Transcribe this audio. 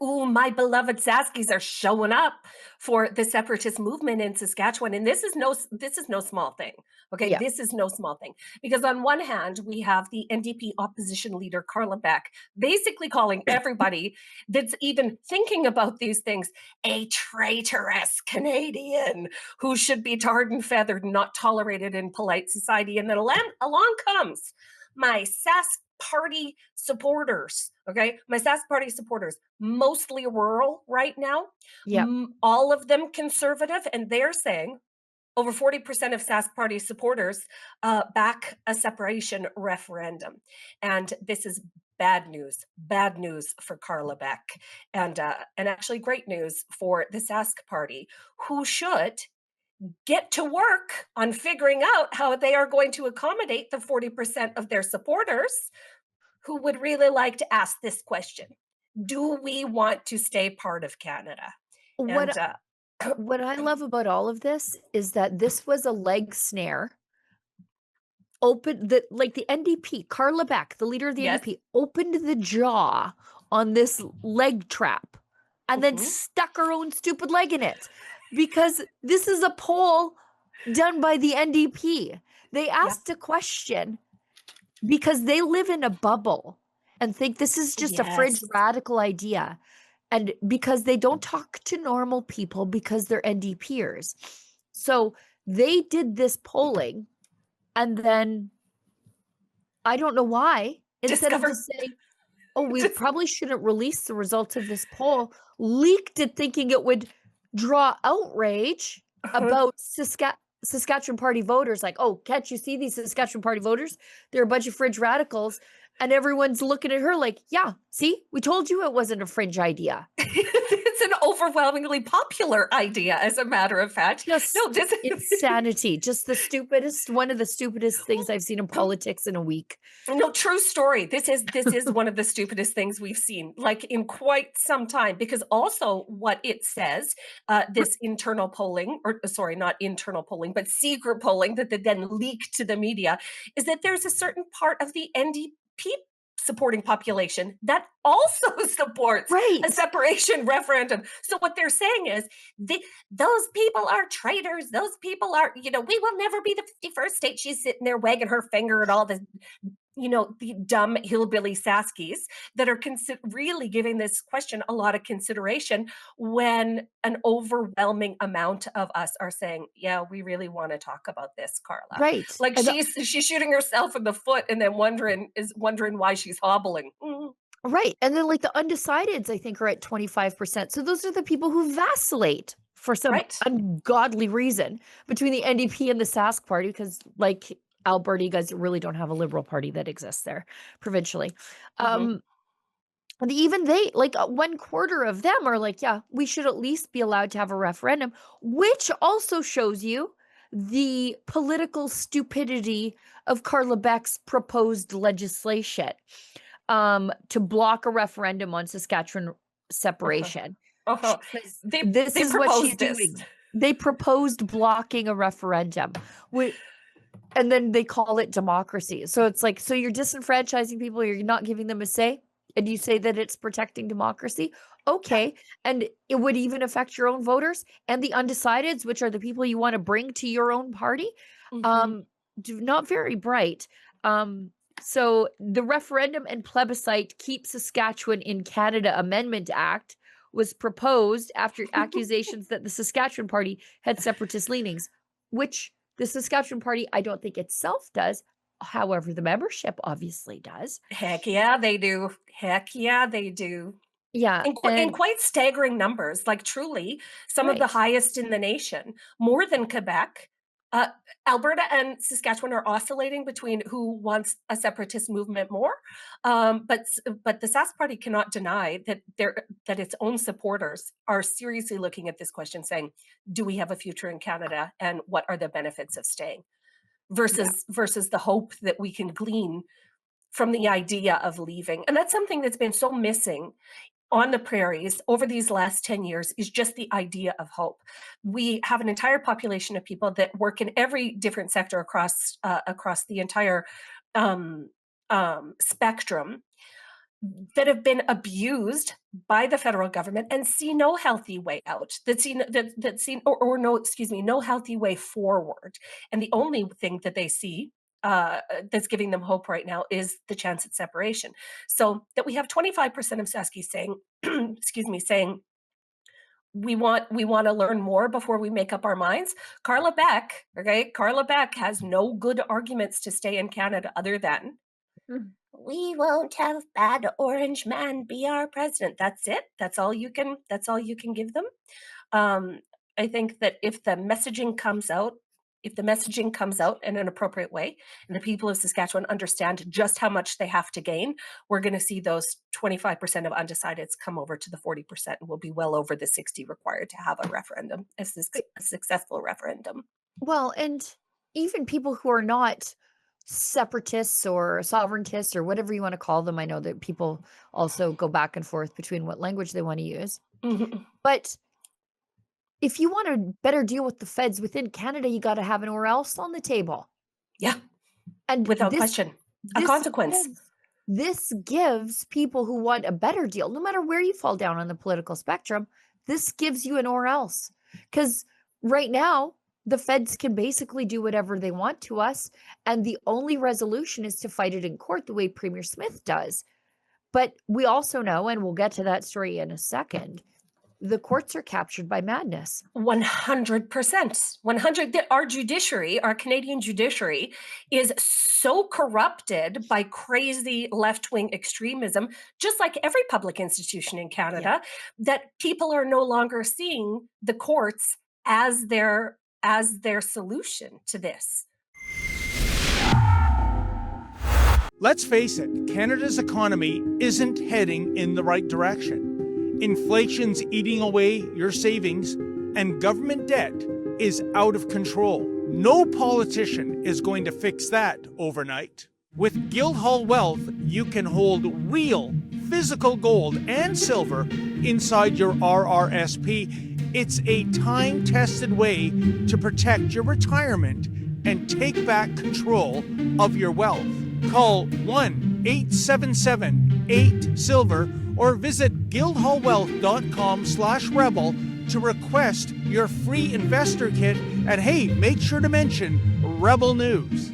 ooh, my beloved Saskies are showing up for the separatist movement in Saskatchewan. And this is no small thing. Okay, Yeah. this is no small thing. Because on one hand, we have the NDP opposition leader, Carla Beck, basically calling everybody that's even thinking about these things a traitorous Canadian who should be tarred and feathered and not tolerated in polite society. And then along comes my Sask Party supporters, okay? My Sask Party supporters, mostly rural right now, Yeah. all of them conservative, and they're saying over 40% of Sask Party supporters back a separation referendum. And this is bad news for Carla Beck, and actually great news for the Sask Party, who should get to work on figuring out how they are going to accommodate the 40% of their supporters who would really like to ask this question. Do we want to stay part of Canada? And What what I love about all of this is that this was a leg snare. Open the like the NDP, Carla Beck, the leader of the yes, NDP, opened the jaw on this leg trap and then mhm, stuck her own stupid leg in it. Because this is a poll done by the NDP. They yeah, asked a question because they live in a bubble and think this is just a fringe yes. radical idea. And because they don't talk to normal people because they're NDPers. So they did this polling and then I don't know why, instead of Discover, just saying, "Oh, we dis- probably shouldn't release the results of this poll," leaked it thinking it would draw outrage about Saskatchewan Party voters, like, "Oh, can't you see these Saskatchewan Party voters? They're a bunch of fringe radicals." And everyone's looking at her like, "Yeah, see? We told you it wasn't a fringe idea." it's an overwhelmingly popular idea, as a matter of fact. Just No, this insanity, just the stupidest one of the stupidest things I've seen in politics in a week. no, true story. This is one of the stupidest things we've seen, like, in quite some time, because also what it says, this internal polling, or sorry, not internal polling, but secret polling that they then leaked to the media, is that there's a certain part of the NDP supporting population that also supports a Right. separation referendum. So what they're saying is, those people are traitors. Those people are, we will never be the 51st state. She's sitting there wagging her finger at all the the dumb hillbilly Saskies that are really giving this question a lot of consideration, when an overwhelming amount of us are saying, yeah, we really want to talk about this, Carla. Right. Like, And she's shooting herself in the foot and then wondering why she's hobbling. Right, and then, like, the undecideds, I think, are at 25%, so those are the people who vacillate for some Right. ungodly reason between the NDP and the Sask Party, because, like, Alberta, you guys really don't have a Liberal Party that exists there provincially. Hmm. Um, and even they like, 1/4 of them are like, "Yeah, we should at least be allowed to have a referendum," which also shows you the political stupidity of Carla Beck's proposed legislation to block a referendum on Saskatchewan Uh-huh. separation. Uh-huh. She says, They "This they is what she's proposed this. doing." They proposed blocking a referendum, whi and then they call it democracy. So it's like, so you're disenfranchising people, you're not giving them a say, and you say that it's protecting democracy? Yeah. Okay, and it would even affect your own voters and the undecideds, which are the people you wanna bring to your own party? Hmm. Um, not very bright. Um, so the Referendum and Plebiscite Keep Saskatchewan in Canada Amendment Act was proposed after accusations that the Saskatchewan Party had separatist leanings, which the Saskatchewan Party, I don't think itself does. However, the membership obviously does. Heck yeah, they do. Heck yeah, they do. Yeah, In and quite staggering numbers, like, truly some of the right. highest in the nation, more than Quebec. Uh, Alberta and Saskatchewan are oscillating between who wants a separatist movement more, but the Sask Party cannot deny that its own supporters are seriously looking at this question, saying, "Do we have a future in Canada, and what are the benefits of staying?" Yeah. Versus the hope that we can glean from the idea of leaving, and that's something that's been so missing on the prairies over these last 10 years, is just the idea of hope. We have an entire population of people that work in every different sector across the entire spectrum, that have been abused by the federal government and see no healthy way out, or no, excuse me, no healthy way forward. And the only thing that they see that's giving them hope right now is the chance at separation. So that we have 25% of Saskies saying, excuse me, saying we want to learn more before we make up our minds. Carla Beck, okay, Carla Beck has no good arguments to stay in Canada other than Mm. we won't have bad orange man be our president. That's it. That's all you can give them. Um, I think that if the messaging comes out in an appropriate way, and the people of Saskatchewan understand just how much they have to gain, we're going to see those 25% of undecideds come over to the 40%, and we'll be well over the 60 required to have a referendum, a successful referendum. Well, and even people who are not separatists or sovereigntists or whatever you want to call them, I know that people also go back and forth between what language they want to use. Mhm. But if you want a better deal with the feds within Canada, you got to have an or else on the table. Yeah, And without question. A this consequence. gives people who want a better deal, no matter where you fall down on the political spectrum, this gives you an or else. Because right now, the feds can basically do whatever they want to us, and the only resolution is to fight it in court the way Premier Smith does. But we also know, and we'll get to that story in a second, the courts are captured by madness. 100%. 100. Our judiciary, our Canadian judiciary, is so corrupted by crazy left wing extremism, just like every public institution in Yeah. Canada, that people are no longer seeing the courts as their solution to this. Let's face it, Canada's economy isn't heading in the right direction. Inflation's eating away your savings, and government debt is out of control. No politician is going to fix that overnight. With Guildhall Wealth, you can hold real, physical gold and silver inside your RRSP. It's a time-tested way to protect your retirement and take back control of your wealth. Call 1-877-8-SILVER or visit guildhallwealth.com/rebel to request your free investor kit. And hey, make sure to mention Rebel News.